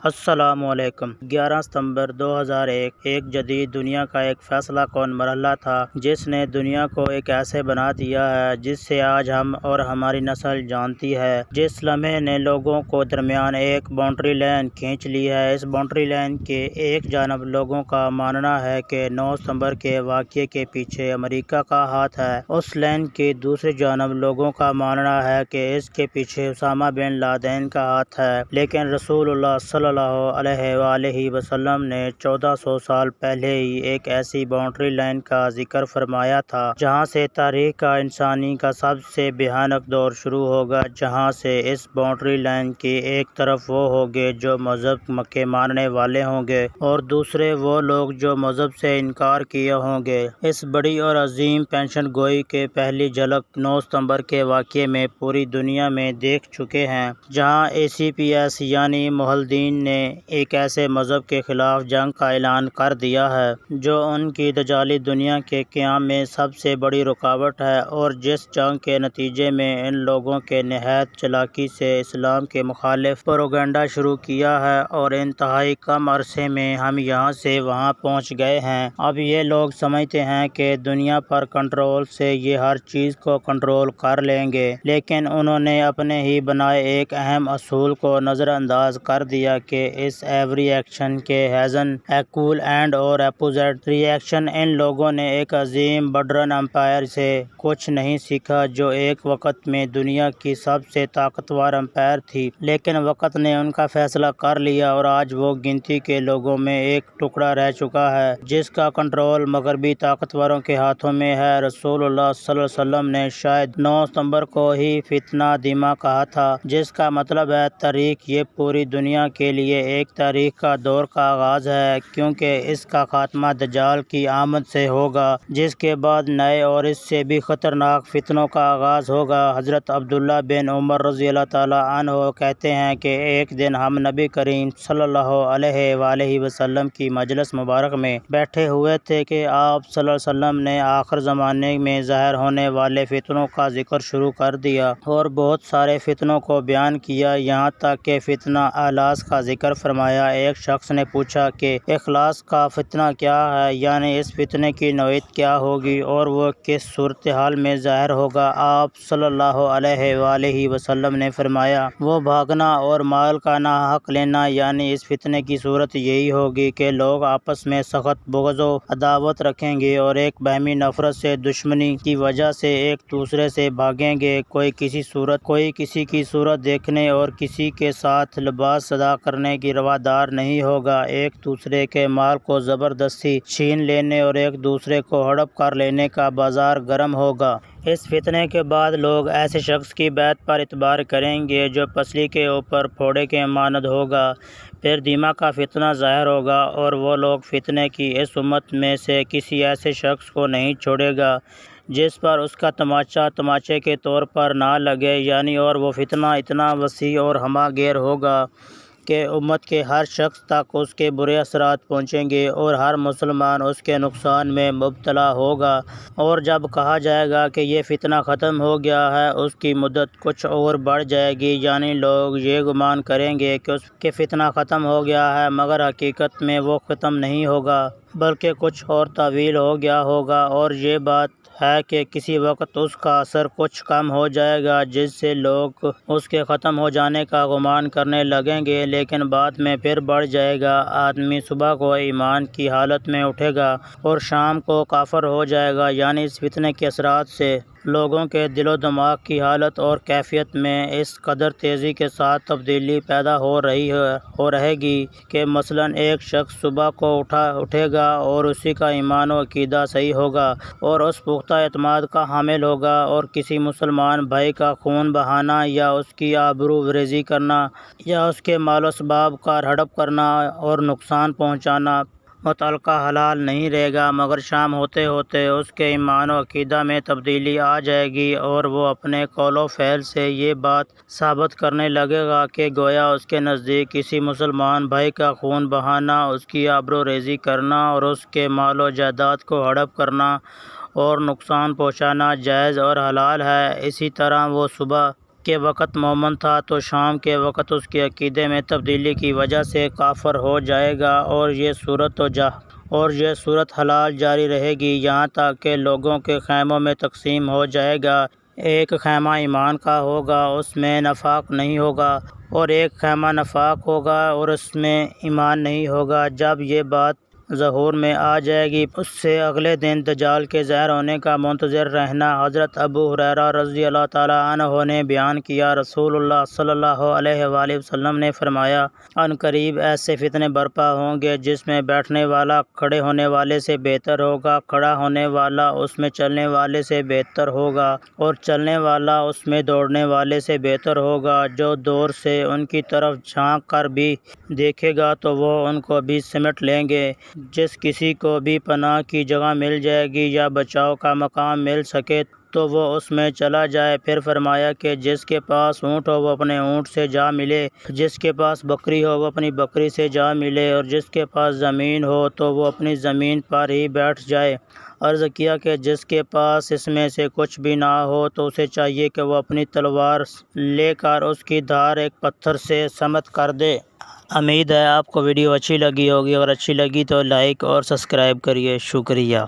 السلام علیکم۔ 11 ستمبر 2001 ایک جدید دنیا کا ایک فیصلہ کن مرحلہ تھا جس نے دنیا کو ایک ایسے بنا دیا ہے جس سے آج ہم اور ہماری نسل جانتی ہے۔ جس لمحے نے لوگوں کو درمیان ایک باؤنڈری لائن کھینچ لی ہے۔ اس باؤنڈری لائن کے ایک جانب لوگوں کا ماننا ہے کہ 9 ستمبر کے واقعے کے پیچھے امریکہ کا ہاتھ ہے۔ اس لائن کی دوسری جانب لوگوں کا ماننا ہے کہ اس کے پیچھے اسامہ بن لادن کا ہاتھ ہے۔ لیکن رسول اللہ صلی اللہ علیہ وآلہ وسلم نے 1400 سال پہلے ہی ایک ایسی باؤنڈری لائن کا ذکر فرمایا تھا جہاں سے تاریخ کا انسانی کا سب سے بھیانک دور شروع ہوگا، جہاں سے اس باؤنڈری لائن کی ایک طرف وہ ہوں گے جو مذہب کے ماننے والے ہوں گے اور دوسرے وہ لوگ جو مذہب سے انکار کیے ہوں گے۔ اس بڑی اور عظیم پیشن گوئی کے پہلی جھلک 9 ستمبر کے واقعے میں پوری دنیا میں دیکھ چکے ہیں، جہاں ACPS یعنی ملحدین نے ایک ایسے مذہب کے خلاف جنگ کا اعلان کر دیا ہے جو ان کی دجالی دنیا کے قیام میں سب سے بڑی رکاوٹ ہے، اور جس جنگ کے نتیجے میں ان لوگوں کے نہایت چالاکی سے اسلام کے مخالف پروپیگنڈا شروع کیا ہے، اور انتہائی کم عرصے میں ہم یہاں سے وہاں پہنچ گئے ہیں۔ اب یہ لوگ سمجھتے ہیں کہ دنیا پر کنٹرول سے یہ ہر چیز کو کنٹرول کر لیں گے، لیکن انہوں نے اپنے ہی بنائے ایک اہم اصول کو نظر انداز کر دیا کہ اس ایوری ایکشن کے ہیزن ایکول اینڈ اور اپوزٹ ری ایکشن۔ ان لوگوں نے ایک عظیم بڈرن امپائر سے کچھ نہیں سیکھا جو ایک وقت میں دنیا کی سب سے طاقتور امپائر تھی، لیکن وقت نے ان کا فیصلہ کر لیا اور آج وہ گنتی کے لوگوں میں ایک ٹکڑا رہ چکا ہے جس کا کنٹرول مغربی طاقتوروں کے ہاتھوں میں ہے۔ رسول اللہ صلی اللہ علیہ وسلم نے شاید 9 ستمبر کو ہی فتنہ دیما کہا تھا، جس کا مطلب ہے تاریخ۔ یہ پوری دنیا کے لیے ایک تاریخ کا دور کا آغاز ہے، کیونکہ اس کا خاتمہ دجال کی آمد سے ہوگا، جس کے بعد نئے اور اس سے بھی خطرناک فتنوں کا آغاز ہوگا۔ حضرت عبداللہ بن عمر رضی اللہ تعالیٰ عنہ کہتے ہیں کہ ایک دن ہم نبی کریم صلی اللہ علیہ وآلہ وسلم کی مجلس مبارک میں بیٹھے ہوئے تھے کہ آپ صلی اللہ علیہ وسلم نے آخر زمانے میں ظاہر ہونے والے فتنوں کا ذکر شروع کر دیا اور بہت سارے فتنوں کو بیان کیا، یہاں تک کہ فتنہ اخلاص کا ذکر فرمایا۔ ایک شخص نے پوچھا کہ اخلاص کا فتنہ کیا ہے، یعنی اس فتنے کی نوعیت کیا ہوگی اور وہ کس صورتحال میں ظاہر ہوگا؟ آپ صلی اللہ علیہ وآلہ وسلم نے فرمایا، وہ بھاگنا اور مال کا ناحق لینا، یعنی اس فتنے کی صورت یہی ہوگی کہ لوگ آپس میں سخت بغض و عداوت رکھیں گے اور ایک باہمی نفرت سے دشمنی کی وجہ سے ایک دوسرے سے بھاگیں گے، کوئی کسی کی صورت دیکھنے اور کسی کے ساتھ لباس ادا کرنے کی روادار نہیں ہوگا، ایک دوسرے کے مال کو زبردستی چھین لینے اور ایک دوسرے کو ہڑپ کر لینے کا بازار گرم ہوگا۔ اس فتنے کے بعد لوگ ایسے شخص کی بیعت پر اعتبار کریں گے جو پسلی کے اوپر پھوڑے کے مانند ہوگا۔ پھر دیما کا فتنہ ظاہر ہوگا اور وہ لوگ فتنے کی اس امت میں سے کسی ایسے شخص کو نہیں چھوڑے گا جس پر اس کا تماچا تماچے کے طور پر نہ لگے، یعنی اور وہ فتنہ اتنا وسیع اور ہمہ گیر ہوگا کہ امت کے ہر شخص تک اس کے برے اثرات پہنچیں گے اور ہر مسلمان اس کے نقصان میں مبتلا ہوگا، اور جب کہا جائے گا کہ یہ فتنہ ختم ہو گیا ہے اس کی مدت کچھ اور بڑھ جائے گی، یعنی لوگ یہ گمان کریں گے کہ فتنہ ختم ہو گیا ہے، مگر حقیقت میں وہ ختم نہیں ہوگا بلکہ کچھ اور طویل ہو گیا ہوگا، اور یہ بات ہے کہ کسی وقت اس کا اثر کچھ کم ہو جائے گا جس سے لوگ اس کے ختم ہو جانے کا گمان کرنے لگیں گے، لیکن بعد میں پھر بڑھ جائے گا۔ آدمی صبح کو ایمان کی حالت میں اٹھے گا اور شام کو کافر ہو جائے گا، یعنی اس فتنے کے اثرات سے لوگوں کے دل و دماغ کی حالت اور کیفیت میں اس قدر تیزی کے ساتھ تبدیلی پیدا ہو رہے گی کہ مثلاً ایک شخص صبح کو اٹھے گا اور اسی کا ایمان و عقیدہ صحیح ہوگا اور اس پختہ اعتماد کا حامل ہوگا، اور کسی مسلمان بھائی کا خون بہانا یا اس کی آبرو ریزی کرنا یا اس کے مال و اسباب کا ہڑپ کرنا اور نقصان پہنچانا متعلقہ حلال نہیں رہے گا، مگر شام ہوتے ہوتے اس کے ایمان و عقیدہ میں تبدیلی آ جائے گی اور وہ اپنے قول و فعل سے یہ بات ثابت کرنے لگے گا کہ گویا اس کے نزدیک کسی مسلمان بھائی کا خون بہانا، اس کی آبرو ریزی کرنا اور اس کے مال و جائیداد کو ہڑپ کرنا اور نقصان پہنچانا جائز اور حلال ہے۔ اسی طرح وہ صبح کے وقت مومن تھا تو شام کے وقت اس کے عقیدے میں تبدیلی کی وجہ سے کافر ہو جائے گا، اور یہ صورت حلال جاری رہے گی یہاں تک کہ لوگوں کے خیموں میں تقسیم ہو جائے گا۔ ایک خیمہ ایمان کا ہوگا، اس میں نفاق نہیں ہوگا، اور ایک خیمہ نفاق ہوگا اور اس میں ایمان نہیں ہوگا۔ جب یہ بات ظہور میں آ جائے گی، اس سے اگلے دن دجال کے ظاہر ہونے کا منتظر رہنا۔ حضرت ابو ہریرہ رضی اللہ تعالیٰ عنہ نے بیان کیا، رسول اللہ صلی اللہ علیہ وآلہ وسلم نے فرمایا، ان قریب ایسے فتنے برپا ہوں گے جس میں بیٹھنے والا کھڑے ہونے والے سے بہتر ہوگا، کھڑا ہونے والا اس میں چلنے والے سے بہتر ہوگا، اور چلنے والا اس میں دوڑنے والے سے بہتر ہوگا۔ جو دور سے ان کی طرف جھانک کر بھی دیکھے گا تو وہ ان کو بھی سمیٹ لیں گے۔ جس کسی کو بھی پناہ کی جگہ مل جائے گی یا بچاؤ کا مقام مل سکے تو وہ اس میں چلا جائے۔ پھر فرمایا کہ جس کے پاس اونٹ ہو وہ اپنے اونٹ سے جا ملے، جس کے پاس بکری ہو وہ اپنی بکری سے جا ملے، اور جس کے پاس زمین ہو تو وہ اپنی زمین پر ہی بیٹھ جائے۔ عرض کیا کہ جس کے پاس اس میں سے کچھ بھی نہ ہو تو اسے چاہیے کہ وہ اپنی تلوار لے کر اس کی دھار ایک پتھر سے سمت کر دے۔ امید ہے آپ کو ویڈیو اچھی لگی ہوگی، اگر اچھی لگی تو لائک اور سبسکرائب کریے۔ شکریہ۔